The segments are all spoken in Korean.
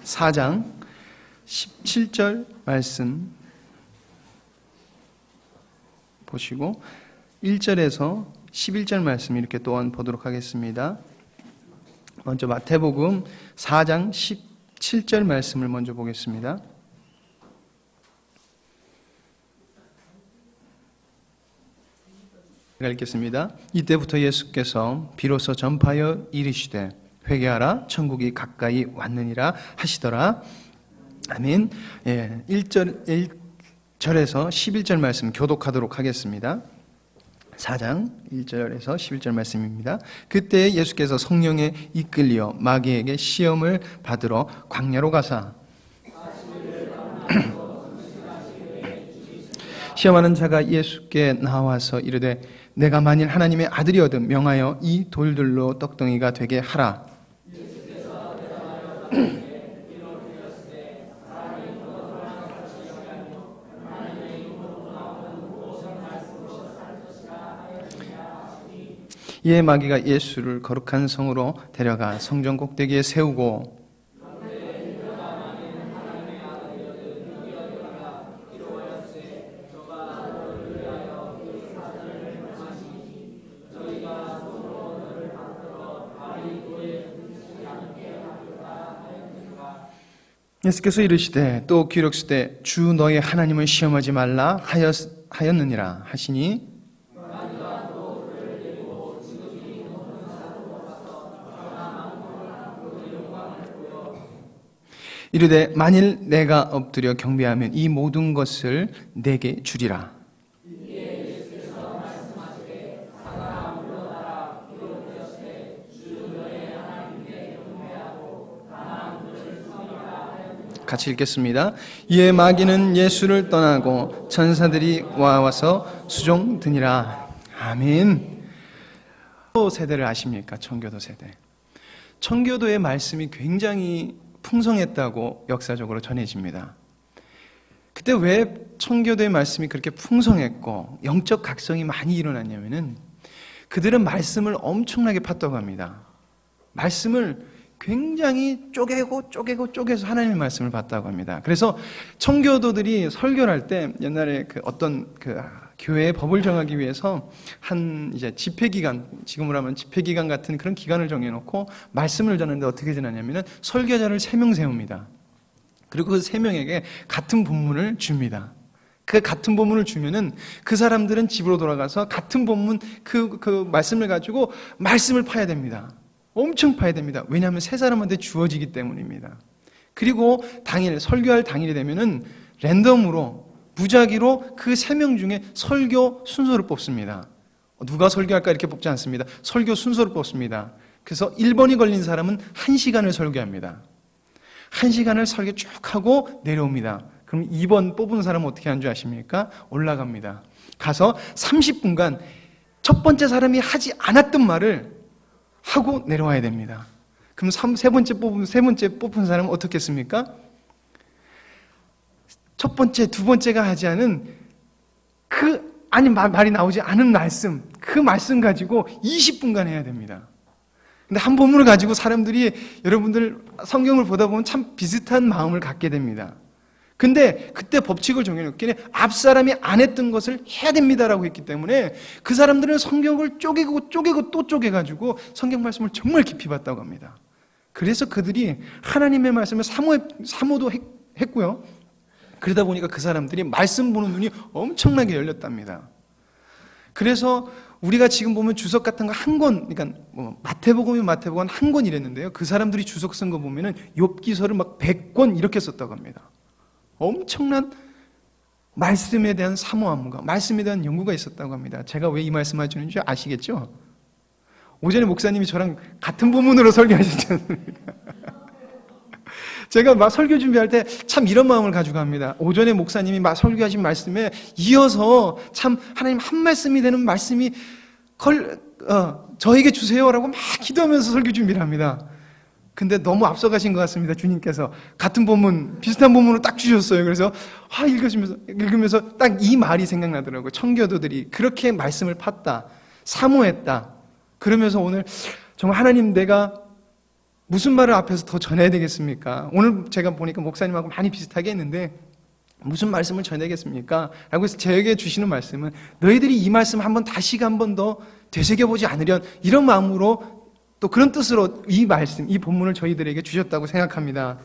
4장 17절 말씀 보시고 1절에서 11절 말씀 이렇게 또한 보도록 하겠습니다. 먼저 마태복음 4장 17절 말씀을 먼저 보겠습니다. 제가 읽겠습니다. 이때부터 예수께서 비로소 전파하여 이르시되 회개하라 천국이 가까이 왔느니라 하시더라. 아멘. 1절에서 11절 말씀 교독하도록 하겠습니다. 4장 1절에서 11절 말씀입니다. 그때 예수께서 성령에 이끌려 마귀에게 시험을 받으러 광야로 가사 시험하는 자가 예수께 나와서 이르되 내가 만일 하나님의 아들이거든 명하여 이 돌들로 떡덩이가 되게 하라. 이에 마귀가 예수를 거룩한 성으로 데려가 성전 꼭대기에 세우고 예수께서 이르시되 또 기록시되 주 너의 하나님을 시험하지 말라 하였느니라 하시니 이르되 만일 내가 엎드려 경배하면 이 모든 것을 내게 주리라. 같이 읽겠습니다. 이에 마귀는 예수를 떠나고 천사들이 와서 수종드니라. 아멘. 청교도 세대를 아십니까? 청교도 세대. 청교도의 말씀이 굉장히 풍성했다고 역사적으로 전해집니다. 그때 왜 청교도의 말씀이 그렇게 풍성했고 영적 각성이 많이 일어났냐면은 그들은 말씀을 엄청나게 팠다고 합니다. 말씀을 굉장히 쪼개서 하나님의 말씀을 봤다고 합니다. 그래서 청교도들이 설교를 할 때 옛날에 어떤 교회의 법을 정하기 위해서 한 이제 집회기간, 지금으로 하면 집회기간 같은 그런 기간을 정해놓고 말씀을 전하는데 어떻게 지나냐면은 설교자를 3명 세웁니다. 그리고 그 3명에게 같은 본문을 줍니다. 그 같은 본문을 주면은 그 사람들은 집으로 돌아가서 같은 본문 그 말씀을 가지고 말씀을 파야 됩니다. 엄청 파야 됩니다. 왜냐하면 세 사람한테 주어지기 때문입니다. 그리고 당일, 설교할 당일이 되면은 랜덤으로 무작위로 그 3명 중에 설교 순서를 뽑습니다. 누가 설교할까 이렇게 뽑지 않습니다. 설교 순서를 뽑습니다. 그래서 1번이 걸린 사람은 1시간을 설교합니다. 1시간을 설교 쭉 하고 내려옵니다. 그럼 2번 뽑은 사람은 어떻게 하는 줄 아십니까? 올라갑니다. 가서 30분간 첫 번째 사람이 하지 않았던 말을 하고 내려와야 됩니다. 그럼 세 번째 뽑은 사람은 어떻게 했습니까? 첫 번째, 두 번째가 하지 않은 말이 나오지 않은 말씀, 그 말씀 가지고 20분간 해야 됩니다. 근데 한 본문을 가지고 사람들이 여러분들 성경을 보다 보면 참 비슷한 마음을 갖게 됩니다. 근데 그때 법칙을 정해놓기에 앞 사람이 안 했던 것을 해야 됩니다라고 했기 때문에 그 사람들은 성경을 쪼개고 또 쪼개가지고 성경 말씀을 정말 깊이 봤다고 합니다. 그래서 그들이 하나님의 말씀을 사모도 했고요. 그러다 보니까 그 사람들이 말씀 보는 눈이 엄청나게 열렸답니다. 그래서 우리가 지금 보면 주석 같은 거 한 권, 그러니까 마태복음이면 마태복음 한 권 이랬는데요. 그 사람들이 주석 쓴 거 보면은 욥기서를 막 100권 이렇게 썼다고 합니다. 엄청난 말씀에 대한 사모함과 말씀에 대한 연구가 있었다고 합니다. 제가 왜 이 말씀을 해주는지 아시겠죠? 오전에 목사님이 저랑 같은 본문으로 설교하셨지 않습니까? 제가 막 설교 준비할 때 참 이런 마음을 가지고 합니다. 오전에 목사님이 막 설교하신 말씀에 이어서 참 하나님 한 말씀이 되는 말씀이 저에게 주세요라고 막 기도하면서 설교 준비를 합니다. 근데 너무 앞서가신 것 같습니다. 주님께서 같은 본문, 비슷한 본문을 딱 주셨어요. 그래서 읽으면서 딱 이 말이 생각나더라고요. 청교도들이 그렇게 말씀을 팠다, 사모했다. 그러면서 오늘 정말 하나님 내가 무슨 말을 앞에서 더 전해야 되겠습니까? 오늘 제가 보니까 목사님하고 많이 비슷하게 했는데 무슨 말씀을 전해야겠습니까? 라고 해서 저에게 주시는 말씀은 너희들이 이 말씀 한번 다시가 한 번 더 되새겨보지 않으련, 이런 마음으로 또 그런 뜻으로 이 말씀, 이 본문을 저희들에게 주셨다고 생각합니다.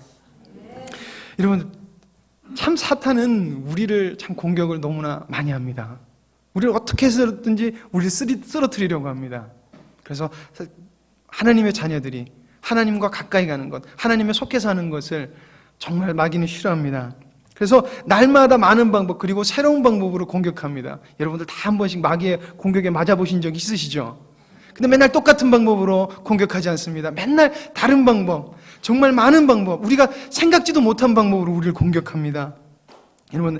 여러분, 참 사탄은 우리를 참 공격을 너무나 많이 합니다. 우리를 어떻게 해서든지 우리를 쓰러뜨리려고 합니다. 그래서 하나님의 자녀들이 하나님과 가까이 가는 것, 하나님의 속해서 하는 것을 정말 마귀는 싫어합니다. 그래서 날마다 많은 방법, 그리고 새로운 방법으로 공격합니다. 여러분들 다 한 번씩 마귀의 공격에 맞아보신 적 있으시죠? 근데 맨날 똑같은 방법으로 공격하지 않습니다. 맨날 다른 방법, 정말 많은 방법, 우리가 생각지도 못한 방법으로 우리를 공격합니다. 여러분,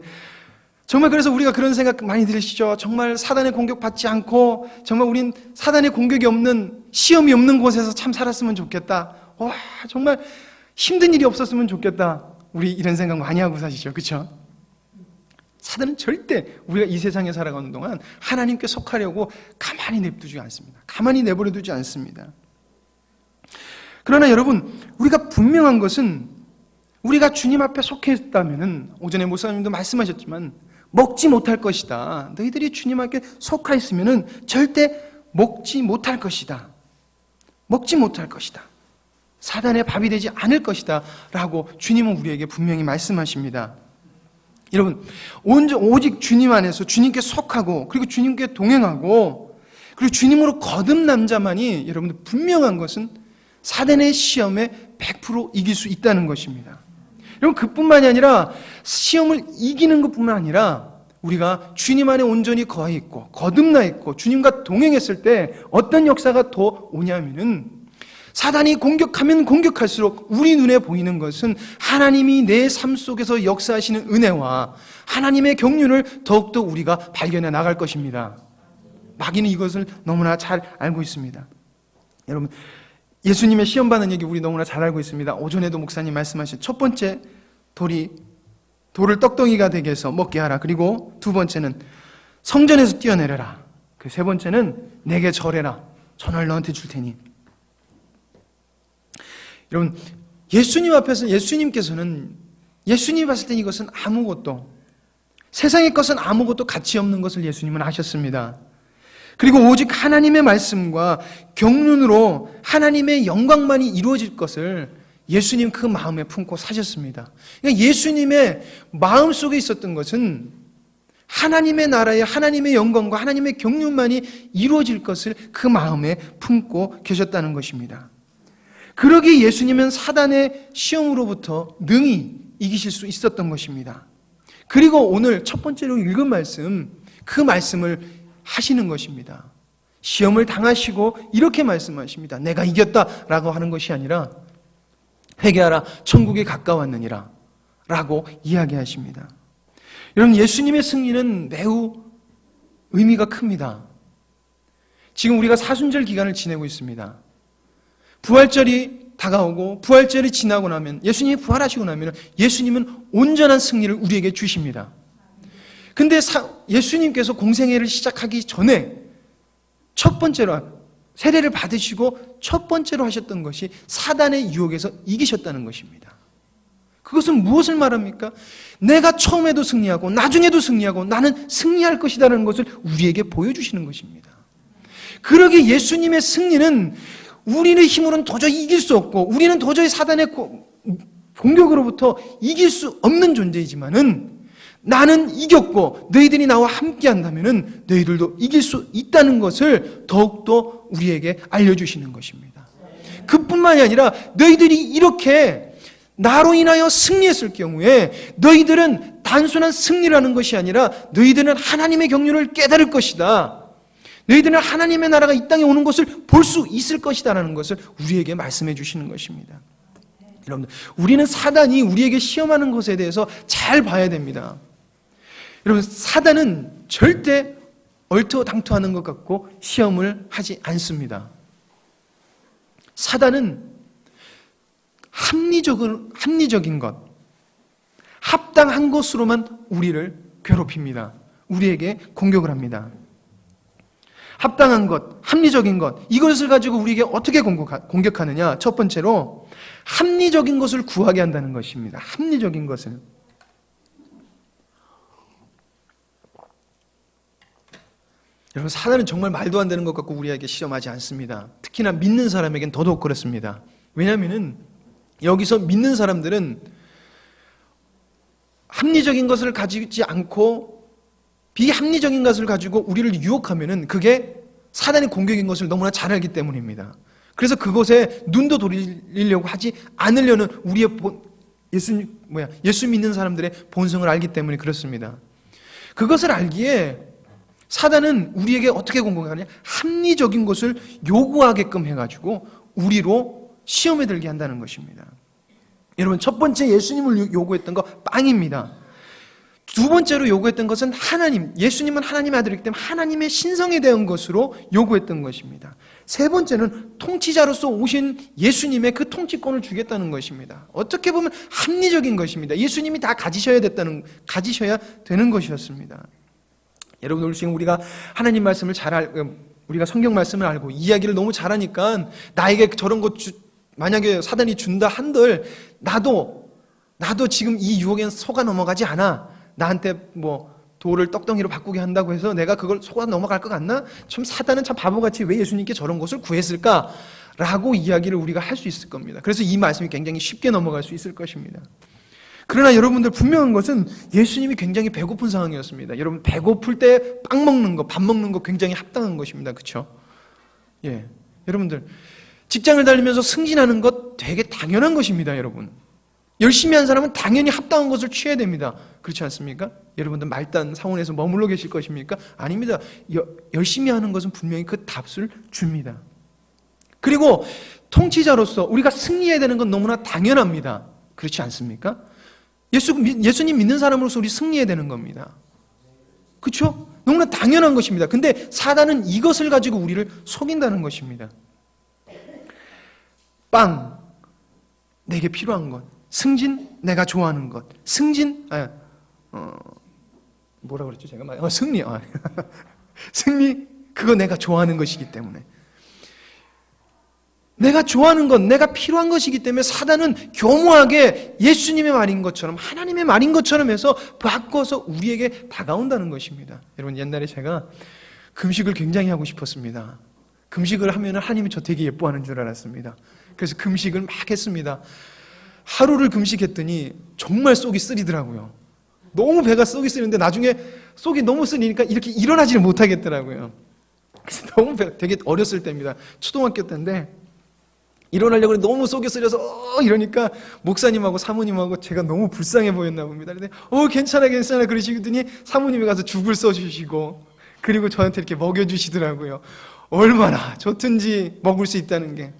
정말 그래서 우리가 그런 생각 많이 들으시죠? 정말 사단의 공격받지 않고 정말 우린 사단의 공격이 없는, 시험이 없는 곳에서 참 살았으면 좋겠다. 와, 정말 힘든 일이 없었으면 좋겠다. 우리 이런 생각 많이 하고 사시죠? 그렇죠? 사단은 절대 우리가 이 세상에 살아가는 동안 하나님께 속하려고 가만히 냅두지 않습니다. 가만히 내버려 두지 않습니다. 그러나 여러분, 우리가 분명한 것은 우리가 주님 앞에 속해 있다면, 오전에 목사님도 말씀하셨지만 먹지 못할 것이다. 너희들이 주님 앞에 속하 있으면 절대 먹지 못할 것이다. 먹지 못할 것이다. 사단의 밥이 되지 않을 것이다 라고 주님은 우리에게 분명히 말씀하십니다. 여러분, 오직 주님 안에서 주님께 속하고, 그리고 주님께 동행하고, 그리고 주님으로 거듭난 자만이, 여러분들, 분명한 것은 사단의 시험에 100% 이길 수 있다는 것입니다. 여러분, 그뿐만이 아니라 시험을 이기는 것뿐만 아니라 우리가 주님 안에 온전히 거해 있고 거듭나 있고 주님과 동행했을 때 어떤 역사가 더 오냐면은, 사단이 공격하면 공격할수록 우리 눈에 보이는 것은 하나님이 내 삶 속에서 역사하시는 은혜와 하나님의 경륜을 더욱더 우리가 발견해 나갈 것입니다. 마귀는 이것을 너무나 잘 알고 있습니다. 여러분, 예수님의 시험받는 얘기 우리 너무나 잘 알고 있습니다. 오전에도 목사님 말씀하신 첫 번째, 돌을 떡덩이가 되게 해서 먹게 하라. 그리고 두 번째는 성전에서 뛰어내려라. 그 세 번째는 내게 절해라. 전을 너한테 줄 테니. 여러분, 예수님 앞에서 예수님께서는, 예수님이 봤을 때 이것은 아무것도, 세상의 것은 아무것도 가치 없는 것을 예수님은 아셨습니다. 그리고 오직 하나님의 말씀과 경륜으로 하나님의 영광만이 이루어질 것을 예수님 그 마음에 품고 사셨습니다. 그러니까 예수님의 마음속에 있었던 것은 하나님의 나라의 하나님의 영광과 하나님의 경륜만이 이루어질 것을 그 마음에 품고 계셨다는 것입니다. 그러기에 예수님은 사단의 시험으로부터 능히 이기실 수 있었던 것입니다. 그리고 오늘 첫 번째로 읽은 말씀, 그 말씀을 하시는 것입니다. 시험을 당하시고 이렇게 말씀하십니다. 내가 이겼다라고 하는 것이 아니라 회개하라, 천국이 가까웠느니라 라고 이야기하십니다. 여러분, 예수님의 승리는 매우 의미가 큽니다. 지금 우리가 사순절 기간을 지내고 있습니다. 부활절이 다가오고 부활절이 지나고 나면, 예수님이 부활하시고 나면 예수님은 온전한 승리를 우리에게 주십니다. 근데 예수님께서 공생애를 시작하기 전에 첫 번째로 세례를 받으시고 첫 번째로 하셨던 것이 사단의 유혹에서 이기셨다는 것입니다. 그것은 무엇을 말합니까? 내가 처음에도 승리하고 나중에도 승리하고 나는 승리할 것이라는 것을 우리에게 보여주시는 것입니다. 그러기에 예수님의 승리는 우리의 힘으로는 도저히 이길 수 없고, 우리는 도저히 사단의 공격으로부터 이길 수 없는 존재이지만은, 나는 이겼고 너희들이 나와 함께 한다면은 너희들도 이길 수 있다는 것을 더욱더 우리에게 알려주시는 것입니다. 그뿐만이 아니라 너희들이 이렇게 나로 인하여 승리했을 경우에 너희들은 단순한 승리라는 것이 아니라 너희들은 하나님의 경륜을 깨달을 것이다. 너희들은 하나님의 나라가 이 땅에 오는 것을 볼 수 있을 것이다라는 것을 우리에게 말씀해 주시는 것입니다. 여러분들, 우리는 사단이 우리에게 시험하는 것에 대해서 잘 봐야 됩니다. 여러분, 사단은 절대 얼토당토하는 것 같고 시험을 하지 않습니다. 사단은 합리적인 것, 합당한 것으로만 우리를 괴롭힙니다. 우리에게 공격을 합니다. 합당한 것, 합리적인 것, 이것을 가지고 우리에게 어떻게 공격하느냐? 첫 번째로 합리적인 것을 구하게 한다는 것입니다. 합리적인 것을. 여러분, 사단은 정말 말도 안 되는 것 갖고 우리에게 시험하지 않습니다. 특히나 믿는 사람에겐 더더욱 그렇습니다. 왜냐하면 여기서 믿는 사람들은 합리적인 것을 가지지 않고 비합리적인 것을 가지고 우리를 유혹하면은 그게 사단의 공격인 것을 너무나 잘 알기 때문입니다. 그래서 그것에 눈도 돌리려고 하지 않으려는 우리의 예수 믿는 사람들의 본성을 알기 때문에 그렇습니다. 그것을 알기에 사단은 우리에게 어떻게 공격하냐? 합리적인 것을 요구하게끔 해가지고 우리로 시험에 들게 한다는 것입니다. 여러분, 첫 번째 예수님을 요구했던 거 빵입니다. 두 번째로 요구했던 것은 하나님, 예수님은 하나님의 아들이기 때문에 하나님의 신성에 대한 것으로 요구했던 것입니다. 세 번째는 통치자로서 오신 예수님의 그 통치권을 주겠다는 것입니다. 어떻게 보면 합리적인 것입니다. 예수님이 다 가지셔야 되는 것이었습니다. 여러분, 오늘 지금 우리가 하나님 말씀을 우리가 성경 말씀을 알고 이야기를 너무 잘하니까 나에게 저런 것 만약에 사단이 준다 한들 나도 지금 이 유혹에 속아 넘어가지 않아. 나한테 돌을 떡덩이로 바꾸게 한다고 해서 내가 그걸 속아 넘어갈 것 같나? 참 사단은 참 바보같이 왜 예수님께 저런 것을 구했을까? 라고 이야기를 우리가 할 수 있을 겁니다. 그래서 이 말씀이 굉장히 쉽게 넘어갈 수 있을 것입니다. 그러나 여러분들 분명한 것은 예수님이 굉장히 배고픈 상황이었습니다. 여러분, 배고플 때 빵 먹는 거, 밥 먹는 거 굉장히 합당한 것입니다. 그렇죠? 예, 여러분들 직장을 다니면서 승진하는 것 되게 당연한 것입니다. 여러분, 열심히 한 사람은 당연히 합당한 것을 취해야 됩니다. 그렇지 않습니까? 여러분들 말단 사원에서 머물러 계실 것입니까? 아닙니다. 열심히 하는 것은 분명히 그 답을 줍니다. 그리고 통치자로서 우리가 승리해야 되는 건 너무나 당연합니다. 그렇지 않습니까? 예수님 믿는 사람으로서 우리 승리해야 되는 겁니다. 그렇죠? 너무나 당연한 것입니다. 근데 사단은 이것을 가지고 우리를 속인다는 것입니다. 빵, 내게 필요한 것. 승진, 내가 좋아하는 것. 뭐라 그랬죠? 제가 승리. 승리, 그거 내가 좋아하는 것이기 때문에. 내가 좋아하는 것, 내가 필요한 것이기 때문에 사단은 교묘하게 예수님의 말인 것처럼, 하나님의 말인 것처럼 해서 바꿔서 우리에게 다가온다는 것입니다. 여러분, 옛날에 제가 금식을 굉장히 하고 싶었습니다. 금식을 하면 하나님이 저 되게 예뻐하는 줄 알았습니다. 그래서 금식을 막 했습니다. 하루를 금식했더니 정말 속이 쓰리더라고요. 너무 배가 속이 쓰리는데 나중에 속이 너무 쓰리니까 이렇게 일어나지를 못하겠더라고요. 그래서 너무 되게 어렸을 때입니다. 초등학교 때인데 일어나려고 했는데 너무 속이 쓰려서 이러니까 목사님하고 사모님하고 제가 너무 불쌍해 보였나 봅니다. 근데 괜찮아 그러시더니 사모님이 가서 죽을 써주시고 그리고 저한테 이렇게 먹여주시더라고요. 얼마나 좋든지 먹을 수 있다는 게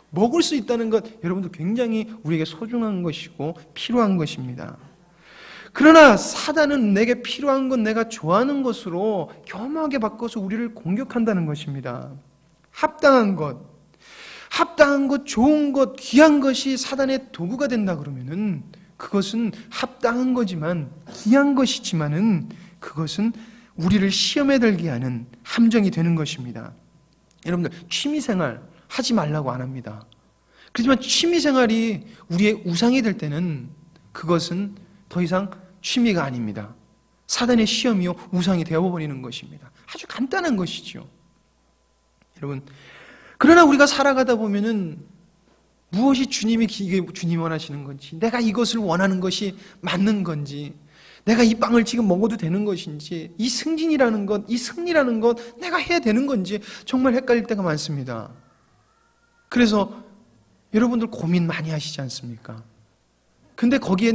먹을 수 있다는 것, 여러분들 굉장히 우리에게 소중한 것이고 필요한 것입니다. 그러나 사단은 내게 필요한 것, 내가 좋아하는 것으로 교묘하게 바꿔서 우리를 공격한다는 것입니다. 합당한 것, 좋은 것, 귀한 것이 사단의 도구가 된다 그러면은 그것은 합당한 거지만, 귀한 것이지만은 그것은 우리를 시험에 들게 하는 함정이 되는 것입니다. 여러분들, 취미생활 하지 말라고 안 합니다. 그렇지만 취미생활이 우리의 우상이 될 때는 그것은 더 이상 취미가 아닙니다. 사단의 시험이요 우상이 되어버리는 것입니다. 아주 간단한 것이죠. 여러분, 그러나 우리가 살아가다 보면은 무엇이 주님이 원하시는 건지, 내가 이것을 원하는 것이 맞는 건지, 내가 이 빵을 지금 먹어도 되는 것인지, 이 승진이라는 것, 이 승리라는 것 내가 해야 되는 건지 정말 헷갈릴 때가 많습니다. 그래서 여러분들 고민 많이 하시지 않습니까? 근데 거기에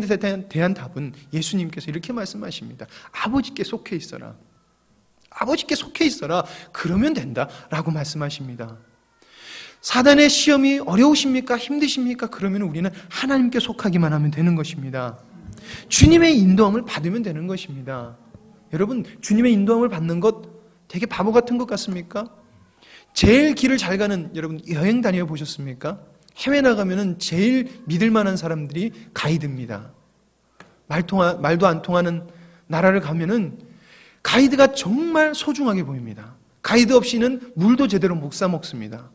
대한 답은 예수님께서 이렇게 말씀하십니다. 아버지께 속해 있어라. 아버지께 속해 있어라. 그러면 된다. 라고 말씀하십니다. 사단의 시험이 어려우십니까? 힘드십니까? 그러면 우리는 하나님께 속하기만 하면 되는 것입니다. 주님의 인도함을 받으면 되는 것입니다. 여러분, 주님의 인도함을 받는 것 되게 바보 같은 것 같습니까? 제일 길을 잘 가는, 여러분 여행 다녀 보셨습니까? 해외 나가면은 제일 믿을 만한 사람들이 가이드입니다. 말도 안 통하는 나라를 가면은 가이드가 정말 소중하게 보입니다. 가이드 없이는 물도 제대로 못 사 먹습니다.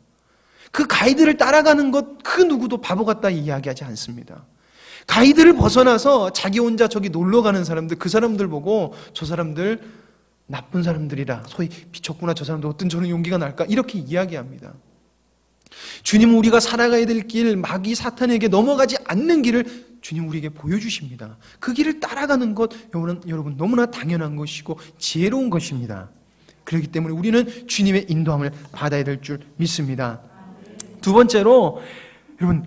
그 가이드를 따라가는 것 그 누구도 바보 같다 이야기하지 않습니다. 가이드를 벗어나서 자기 혼자 저기 놀러 가는 사람들, 그 사람들 보고 저 사람들 나쁜 사람들이라, 소위 미쳤구나, 저 사람들 어떤 저런 용기가 날까, 이렇게 이야기합니다. 주님, 우리가 살아가야 될 길, 마귀 사탄에게 넘어가지 않는 길을 주님 우리에게 보여주십니다. 그 길을 따라가는 것 여러분 너무나 당연한 것이고 지혜로운 것입니다. 그렇기 때문에 우리는 주님의 인도함을 받아야 될 줄 믿습니다. 두 번째로, 여러분,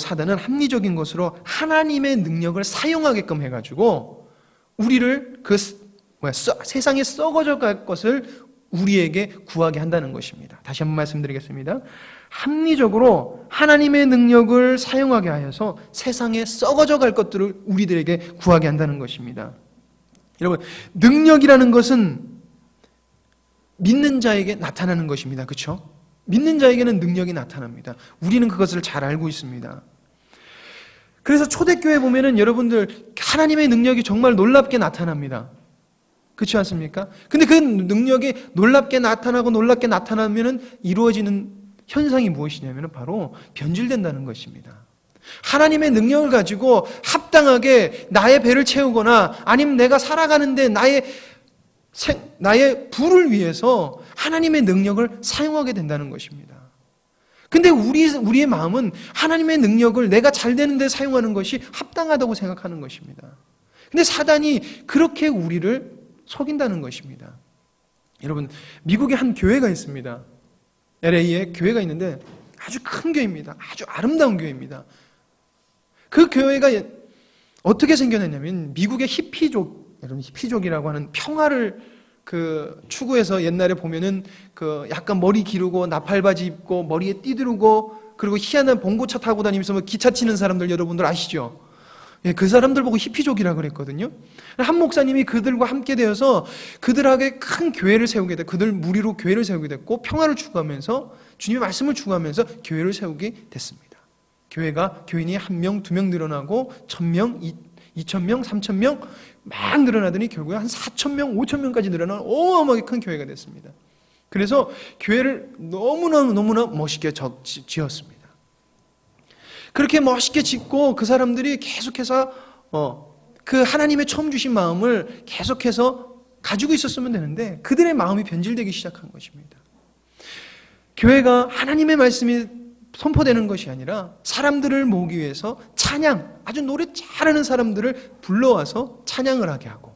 사단은 합리적인 것으로 하나님의 능력을 사용하게끔 해가지고 우리를 세상에 썩어져 갈 것을 우리에게 구하게 한다는 것입니다. 다시 한번 말씀드리겠습니다. 합리적으로 하나님의 능력을 사용하게 하여서 세상에 썩어져 갈 것들을 우리들에게 구하게 한다는 것입니다. 여러분, 능력이라는 것은 믿는 자에게 나타나는 것입니다. 그렇죠? 믿는 자에게는 능력이 나타납니다. 우리는 그것을 잘 알고 있습니다. 그래서 초대교회 보면은 여러분들 하나님의 능력이 정말 놀랍게 나타납니다. 그렇지 않습니까? 근데 그 능력이 놀랍게 나타나면은 이루어지는 현상이 무엇이냐면 바로 변질된다는 것입니다. 하나님의 능력을 가지고 합당하게 나의 배를 채우거나 아니면 내가 살아가는데 나의 부를 위해서 하나님의 능력을 사용하게 된다는 것입니다. 근데 우리의 마음은 하나님의 능력을 내가 잘 되는 데 사용하는 것이 합당하다고 생각하는 것입니다. 근데 사단이 그렇게 우리를 속인다는 것입니다. 여러분, 미국에 한 교회가 있습니다. LA에 교회가 있는데 아주 큰 교회입니다. 아주 아름다운 교회입니다. 그 교회가 어떻게 생겨났냐면 미국의 여러분 히피족이라고 하는 평화를 추구해서 옛날에 보면은 약간 머리 기르고 나팔바지 입고 머리에 띠두르고 그리고 희한한 봉고차 타고 다니면서 기차 치는 사람들 여러분들 아시죠? 예, 그 사람들 보고 히피족이라고 그랬거든요. 한 목사님이 그들과 함께 되어서 그들에게 큰 교회를 세우게 됐고, 그들 무리로 교회를 세우게 됐고, 평화를 추구하면서 주님의 말씀을 추구하면서 교회를 세우게 됐습니다. 교인이 1명, 2명 늘어나고 1,000명, 2,000명, 3,000명 막 늘어나더니 결국에 한 4,000명, 5,000명까지 늘어나는 어마어마하게 큰 교회가 됐습니다. 그래서 교회를 너무나 멋있게 지었습니다. 그렇게 멋있게 짓고 그 사람들이 계속해서 그 하나님의 처음 주신 마음을 계속해서 가지고 있었으면 되는데 그들의 마음이 변질되기 시작한 것입니다. 교회가 하나님의 말씀이 선포되는 것이 아니라 사람들을 모으기 위해서 찬양, 아주 노래 잘하는 사람들을 불러와서 찬양을 하게 하고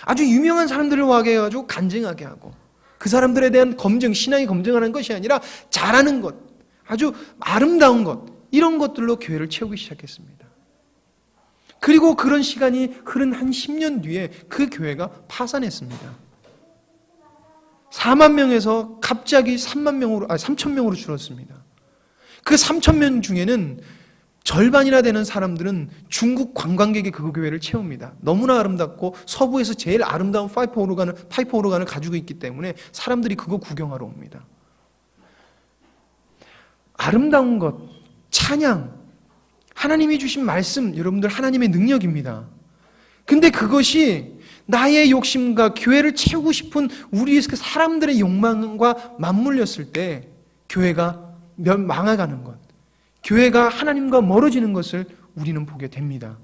아주 유명한 사람들을 와게 해가지고 간증하게 하고 그 사람들에 대한 신앙이 검증하는 것이 아니라 잘하는 것, 아주 아름다운 것, 이런 것들로 교회를 채우기 시작했습니다. 그리고 그런 시간이 흐른 한 10년 뒤에 그 교회가 파산했습니다. 4만 명에서 갑자기 3,000명으로 줄었습니다. 그 3,000명 중에는 절반이나 되는 사람들은 중국 관광객이 그 교회를 채웁니다. 너무나 아름답고 서부에서 제일 아름다운 파이프 오르간을 가지고 있기 때문에 사람들이 그거 구경하러 옵니다. 아름다운 것, 찬양, 하나님이 주신 말씀, 여러분들 하나님의 능력입니다. 근데 그것이 나의 욕심과 교회를 채우고 싶은 우리 사람들의 욕망과 맞물렸을 때 교회가 망해가는 것, 교회가 하나님과 멀어지는 것을 우리는 보게 됩니다.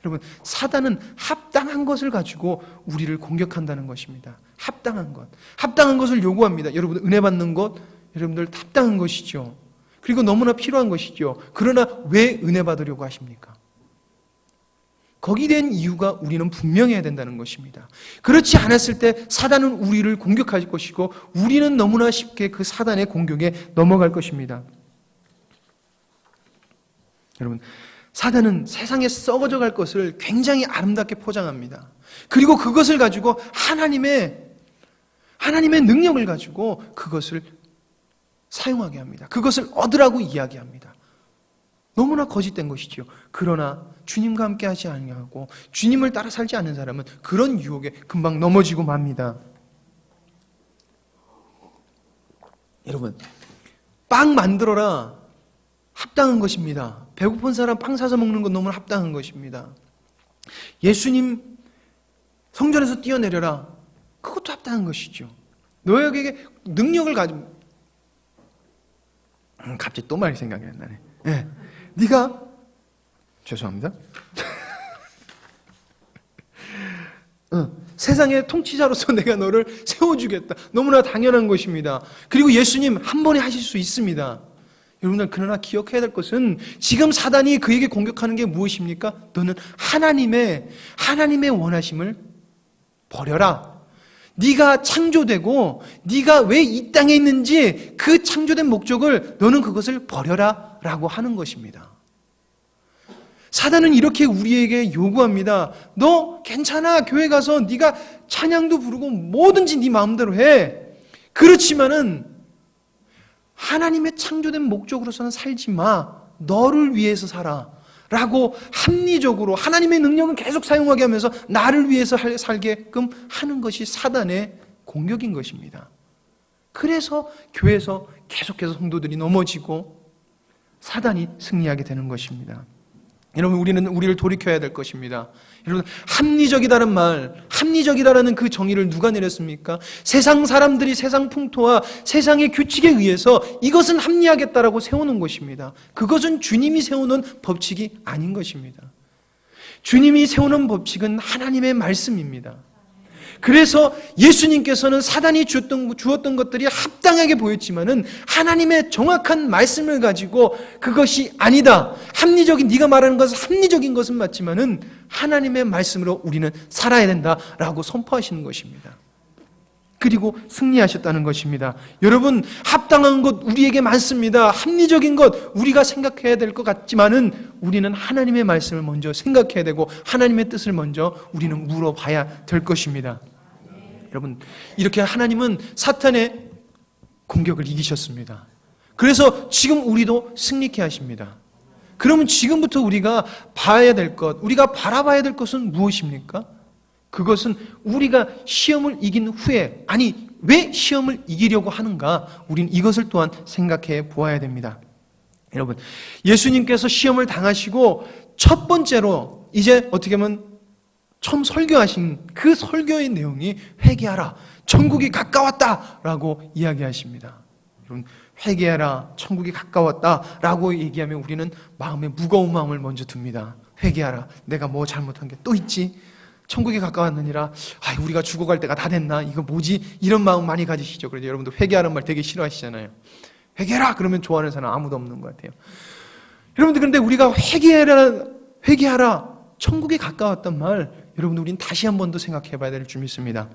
여러분, 사단은 합당한 것을 가지고 우리를 공격한다는 것입니다. 합당한 것을 요구합니다. 여러분, 은혜 받는 것, 여러분들 합당한 것이죠. 그리고 너무나 필요한 것이죠. 그러나 왜 은혜 받으려고 하십니까? 거기에 대한 이유가 우리는 분명해야 된다는 것입니다. 그렇지 않았을 때 사단은 우리를 공격할 것이고 우리는 너무나 쉽게 그 사단의 공격에 넘어갈 것입니다. 여러분, 사단은 세상에 썩어져 갈 것을 굉장히 아름답게 포장합니다. 그리고 그것을 가지고 하나님의 능력을 가지고 그것을 사용하게 합니다. 그것을 얻으라고 이야기합니다. 너무나 거짓된 것이지요. 그러나 주님과 함께 하지 아니하고 주님을 따라 살지 않는 사람은 그런 유혹에 금방 넘어지고 맙니다. 여러분, 빵 만들어라. 합당한 것입니다. 배고픈 사람 빵 사서 먹는 건 너무나 합당한 것입니다. 예수님 성전에서 뛰어내려라. 그것도 합당한 것이죠. 너에게 능력을 가지고 갑자기 또 말이 생각이 안 나네. 네. 네가 죄송합니다. 세상의 통치자로서 내가 너를 세워주겠다. 너무나 당연한 것입니다. 그리고 예수님 한 번에 하실 수 있습니다. 여러분들 그러나 기억해야 될 것은 지금 사단이 그에게 공격하는 게 무엇입니까? 너는 하나님의 원하심을 버려라. 네가 창조되고 네가 왜 이 땅에 있는지 그 창조된 목적을 너는 그것을 버려라 라고 하는 것입니다. 사단은 이렇게 우리에게 요구합니다. 너 괜찮아. 교회 가서 네가 찬양도 부르고 뭐든지 네 마음대로 해. 그렇지만은 하나님의 창조된 목적으로서는 살지 마. 너를 위해서 살아. 라고 합리적으로 하나님의 능력은 계속 사용하게 하면서 나를 위해서 살게끔 하는 것이 사단의 공격인 것입니다. 그래서 교회에서 계속해서 성도들이 넘어지고 사단이 승리하게 되는 것입니다. 여러분, 우리를 돌이켜야 될 것입니다. 여러분, 합리적이다라는 그 정의를 누가 내렸습니까? 세상 사람들이 세상 풍토와 세상의 규칙에 의해서 이것은 합리하겠다라고 세우는 것입니다. 그것은 주님이 세우는 법칙이 아닌 것입니다. 주님이 세우는 법칙은 하나님의 말씀입니다. 그래서 예수님께서는 사단이 주었던 것들이 합당하게 보였지만은 하나님의 정확한 말씀을 가지고 그것이 아니다. 네가 말하는 것은 합리적인 것은 맞지만은 하나님의 말씀으로 우리는 살아야 된다라고 선포하시는 것입니다. 그리고 승리하셨다는 것입니다. 여러분, 합당한 것 우리에게 많습니다. 합리적인 것 우리가 생각해야 될 것 같지만은 우리는 하나님의 말씀을 먼저 생각해야 되고 하나님의 뜻을 먼저 우리는 물어봐야 될 것입니다. 여러분, 이렇게 하나님은 사탄의 공격을 이기셨습니다. 그래서 지금 우리도 승리케 하십니다. 그러면 지금부터 우리가 봐야 될 것, 우리가 바라봐야 될 것은 무엇입니까? 그것은 우리가 시험을 이긴 후에, 왜 시험을 이기려고 하는가? 우린 이것을 또한 생각해 보아야 됩니다. 여러분, 예수님께서 시험을 당하시고 첫 번째로 이제 어떻게 보면 처음 설교하신 그 설교의 내용이 회개하라, 천국이 가까웠다라고 이야기하십니다. 여러분, 회개하라, 천국이 가까웠다라고 얘기하면 우리는 마음에 무거운 마음을 먼저 둡니다. 회개하라, 내가 뭐 잘못한 게 또 있지? 천국이 가까웠느니라, 우리가 죽어갈 때가 다 됐나? 이거 뭐지? 이런 마음 많이 가지시죠. 그래서 여러분도 회개하는 말 되게 싫어하시잖아요. 회개하라! 그러면 좋아하는 사람 아무도 없는 것 같아요. 여러분들, 그런데 우리가 회개하라, 천국이 가까웠단 말, 여러분들 우리는 다시 한 번 더 생각해 봐야 될 줄 믿습니다.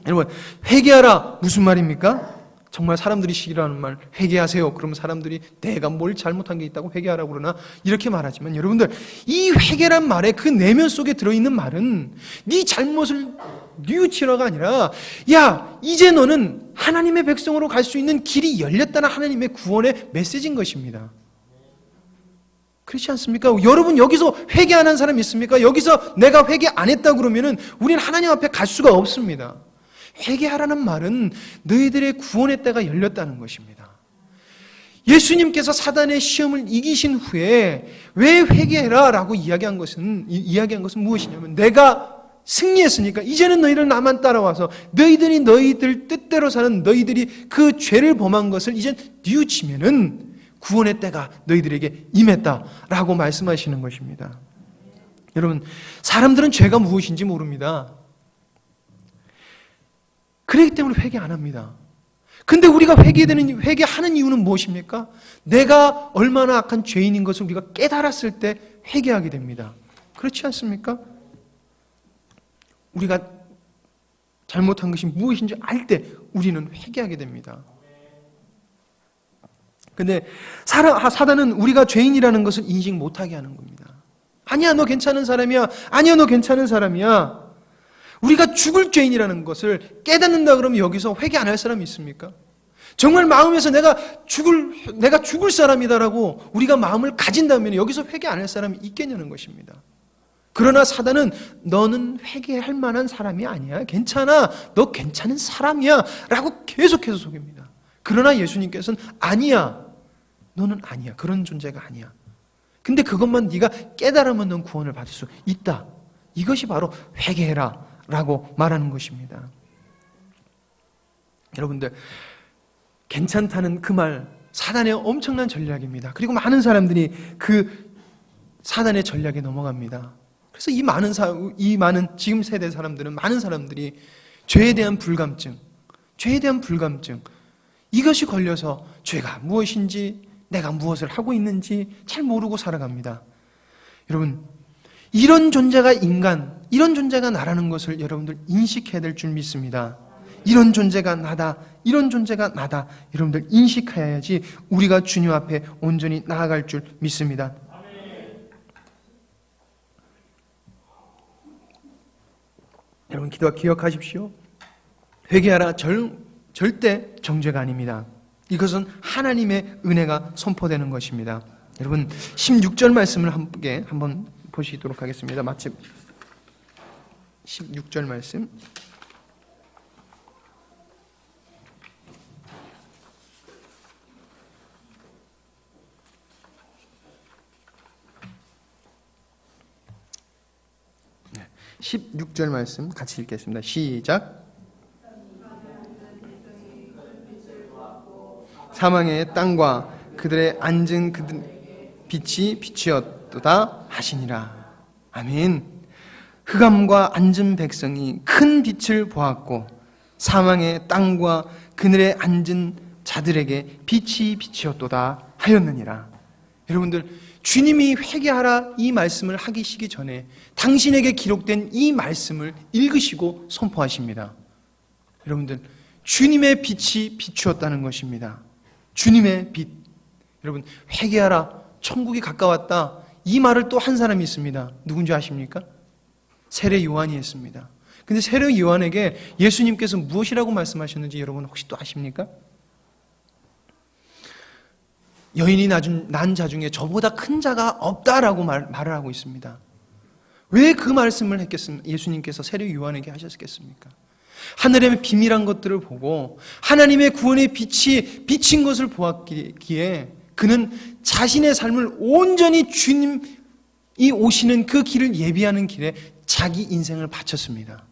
여러분, 회개하라, 무슨 말입니까? 정말 사람들이 싫어하는 말, 회개하세요. 그러면 사람들이 내가 뭘 잘못한 게 있다고 회개하라고 그러나? 이렇게 말하지만 여러분들, 이 회개란 말의 그 내면 속에 들어있는 말은 네 잘못을 뉘우치라가 아니라, 야, 이제 너는 하나님의 백성으로 갈 수 있는 길이 열렸다는 하나님의 구원의 메시지인 것입니다. 그렇지 않습니까? 여러분, 여기서 회개 안 한 사람 있습니까? 여기서 내가 회개 안 했다 그러면은 우리는 하나님 앞에 갈 수가 없습니다. 회개하라는 말은 너희들의 구원의 때가 열렸다는 것입니다. 예수님께서 사단의 시험을 이기신 후에 왜 회개해라 라고 이야기한 것은 무엇이냐면, 내가 승리했으니까 이제는 너희를 나만 따라와서 너희들 뜻대로 사는 너희들이 그 죄를 범한 것을 이제 뉘우치면은 구원의 때가 너희들에게 임했다라고 말씀하시는 것입니다. 여러분, 사람들은 죄가 무엇인지 모릅니다. 그렇기 때문에 회개 안 합니다. 근데 우리가 회개하는 이유는 무엇입니까? 내가 얼마나 악한 죄인인 것을 우리가 깨달았을 때 회개하게 됩니다. 그렇지 않습니까? 우리가 잘못한 것이 무엇인지 알 때 우리는 회개하게 됩니다. 근데 사단은 우리가 죄인이라는 것을 인식 못하게 하는 겁니다. 아니야, 너 괜찮은 사람이야. 아니야, 너 괜찮은 사람이야. 우리가 죽을 죄인이라는 것을 깨닫는다 그러면 여기서 회개 안 할 사람이 있습니까? 정말 마음에서 내가 죽을 사람이다라고 우리가 마음을 가진다면 여기서 회개 안 할 사람이 있겠냐는 것입니다. 그러나 사단은 너는 회개할 만한 사람이 아니야. 괜찮아. 너 괜찮은 사람이야. 라고 계속해서 속입니다. 그러나 예수님께서는 아니야. 너는 아니야. 그런 존재가 아니야. 근데 그것만 네가 깨달으면 넌 구원을 받을 수 있다. 이것이 바로 회개해라 라고 말하는 것입니다. 여러분들, 괜찮다는 그 말, 사단의 엄청난 전략입니다. 그리고 많은 사람들이 그 사단의 전략에 넘어갑니다. 그래서 이 많은 지금 세대 사람들은, 많은 사람들이 죄에 대한 불감증, 이것이 걸려서 죄가 무엇인지, 내가 무엇을 하고 있는지 잘 모르고 살아갑니다. 여러분, 이런 존재가 인간, 이런 존재가 나라는 것을 여러분들 인식해야 될 줄 믿습니다. 이런 존재가 나다, 여러분들 인식해야지 우리가 주님 앞에 온전히 나아갈 줄 믿습니다. 여러분, 기억하십시오. 회개하라, 절대 정죄가 아닙니다. 이것은 하나님의 은혜가 선포되는 것입니다. 여러분, 16절 말씀을 함께 한번 보시도록 하겠습니다. 마침 16절 말씀. 네, 16절 말씀 같이 읽겠습니다. 시작. 사망의 땅과 그들의 앉은 빛이 빛이었도다 하시니라. 아멘. 흑암과 앉은 백성이 큰 빛을 보았고 사망의 땅과 그들의 앉은 자들에게 빛이 빛이었도다 하였느니라. 여러분들, 주님이 회개하라 이 말씀을 하시기 전에 당신에게 기록된 이 말씀을 읽으시고 선포하십니다. 여러분들, 주님의 빛이 비추었다는 것입니다. 주님의 빛. 여러분, 회개하라, 천국이 가까웠다, 이 말을 또 한 사람이 있습니다. 누군지 아십니까? 세례 요한이 했습니다. 근데 세례 요한에게 예수님께서 무엇이라고 말씀하셨는지 여러분 혹시 또 아십니까? 여인이 난 자 중에 저보다 큰 자가 없다라고 말을 하고 있습니다. 왜 그 말씀을 했겠습니까? 예수님께서 세례 요한에게 하셨겠습니까? 하늘의 비밀한 것들을 보고 하나님의 구원의 빛이 비친 것을 보았기에 그는 자신의 삶을 온전히 주님이 오시는 그 길을 예비하는 길에 자기 인생을 바쳤습니다.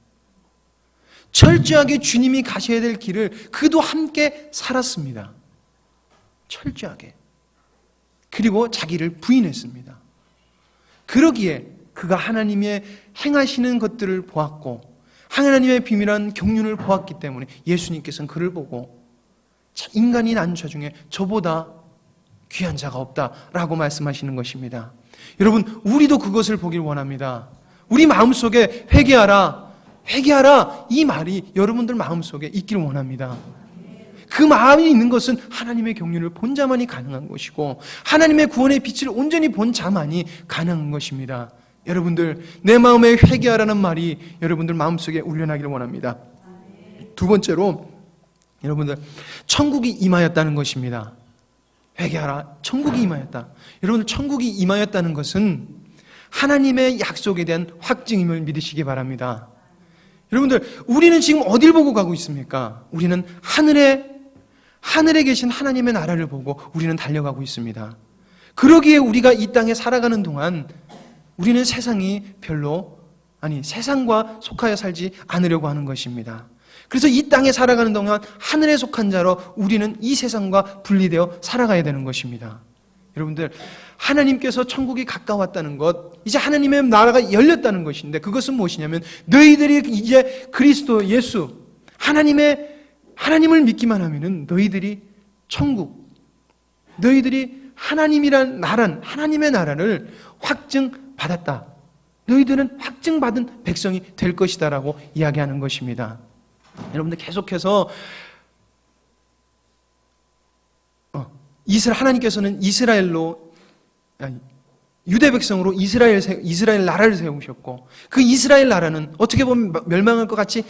철저하게 주님이 가셔야 될 길을 그도 함께 살았습니다. 철저하게. 그리고 자기를 부인했습니다. 그러기에 그가 하나님의 행하시는 것들을 보았고 하나님의 비밀한 경륜을 보았기 때문에 예수님께서는 그를 보고 인간이 난 자 중에 저보다 귀한 자가 없다라고 말씀하시는 것입니다. 여러분, 우리도 그것을 보길 원합니다. 우리 마음속에 회개하라 이 말이 여러분들 마음속에 있기를 원합니다. 그 마음이 있는 것은 하나님의 경륜을 본 자만이 가능한 것이고 하나님의 구원의 빛을 온전히 본 자만이 가능한 것입니다. 여러분들, 내 마음에 회개하라는 말이 여러분들 마음속에 울려나기를 원합니다. 두 번째로, 여러분들, 천국이 임하였다는 것입니다. 회개하라, 천국이 임하였다. 여러분들, 천국이 임하였다는 것은 하나님의 약속에 대한 확증임을 믿으시기 바랍니다. 여러분들, 우리는 지금 어딜 보고 가고 있습니까? 우리는 하늘에 계신 하나님의 나라를 보고 우리는 달려가고 있습니다. 그러기에 우리가 이 땅에 살아가는 동안 우리는 세상과 속하여 살지 않으려고 하는 것입니다. 그래서 이 땅에 살아가는 동안 하늘에 속한 자로 우리는 이 세상과 분리되어 살아가야 되는 것입니다. 여러분들, 하나님께서 천국이 가까웠다는 것, 이제 하나님의 나라가 열렸다는 것인데 그것은 무엇이냐면 너희들이 이제 그리스도 예수, 하나님을 믿기만 하면은 너희들이 너희들이 하나님의 나라를 확증받았다. 너희들은 확증받은 백성이 될 것이다라고 이야기하는 것입니다. 여러분들, 계속해서 하나님께서는 유대 백성으로 이스라엘 나라를 세우셨고 그 이스라엘 나라는 어떻게 보면 멸망할 것 같지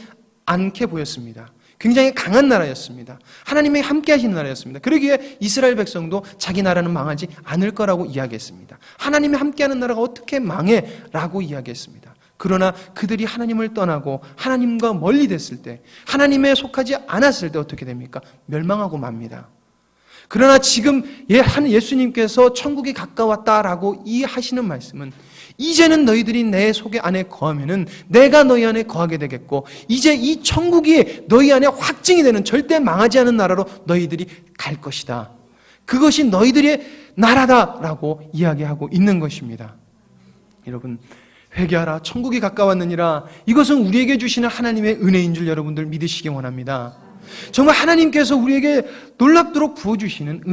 않게 보였습니다. 굉장히 강한 나라였습니다. 하나님이 함께 하시는 나라였습니다. 그러기에 이스라엘 백성도 자기 나라는 망하지 않을 거라고 이야기했습니다. 하나님이 함께하는 나라가 어떻게 망해? 라고 이야기했습니다. 그러나 그들이 하나님을 떠나고 하나님과 멀리 됐을 때, 하나님에 속하지 않았을 때 어떻게 됩니까? 멸망하고 맙니다. 그러나 지금 예수님께서 천국이 가까웠다라고 하시는 말씀은 이제는 너희들이 내 속에 안에 거하면은 내가 너희 안에 거하게 되겠고, 이제 이 천국이 너희 안에 확증이 되는 절대 망하지 않은 나라로 너희들이 갈 것이다. 그것이 너희들의 나라다라고 이야기하고 있는 것입니다. 여러분, 회개하라, 천국이 가까웠느니라. 이것은 우리에게 주시는 하나님의 은혜인 줄 여러분들 믿으시기 원합니다. 정말 하나님께서 우리에게 놀랍도록 부어주시는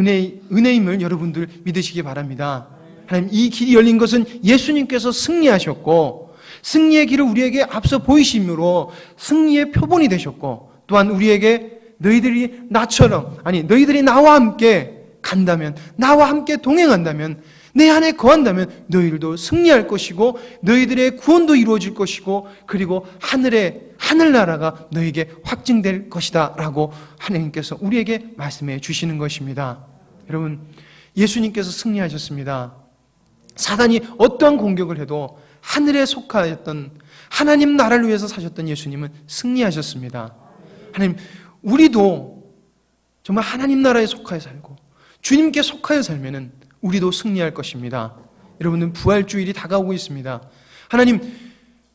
은혜임을 여러분들 믿으시기 바랍니다. 하나님, 이 길이 열린 것은 예수님께서 승리하셨고, 승리의 길을 우리에게 앞서 보이심으로 승리의 표본이 되셨고, 또한 우리에게 너희들이 나와 함께 간다면, 나와 함께 동행한다면, 내 안에 거한다면 너희들도 승리할 것이고 너희들의 구원도 이루어질 것이고, 그리고 하늘나라가 너희에게 확증될 것이다 라고 하나님께서 우리에게 말씀해 주시는 것입니다. 여러분, 예수님께서 승리하셨습니다. 사단이 어떠한 공격을 해도 하늘에 속하였던 하나님 나라를 위해서 사셨던 예수님은 승리하셨습니다. 하나님, 우리도 정말 하나님 나라에 속하여 살고 주님께 속하여 살면은 우리도 승리할 것입니다. 여러분은 부활주일이 다가오고 있습니다. 하나님,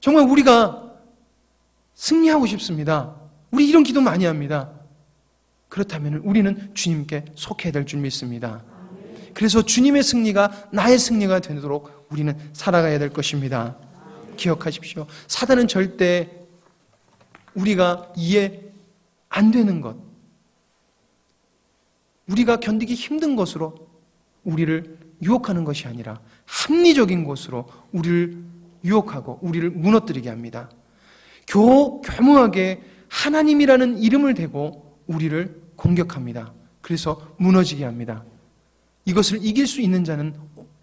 정말 우리가 승리하고 싶습니다. 우리 이런 기도 많이 합니다. 그렇다면 우리는 주님께 속해야 될 줄 믿습니다. 그래서 주님의 승리가 나의 승리가 되도록 우리는 살아가야 될 것입니다. 기억하십시오. 사단은 절대 우리가 이해 안 되는 것, 우리가 견디기 힘든 것으로 우리를 유혹하는 것이 아니라 합리적인 것으로 우리를 유혹하고 우리를 무너뜨리게 합니다. 교묘하게 하나님이라는 이름을 대고 우리를 공격합니다. 그래서 무너지게 합니다. 이것을 이길 수 있는 자는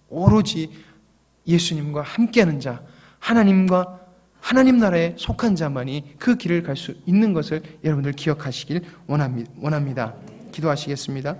오로지 예수님과 함께하는 자, 하나님 나라에 속한 자만이 그 길을 갈 수 있는 것을 여러분들 기억하시길 원합니다. 기도하시겠습니다.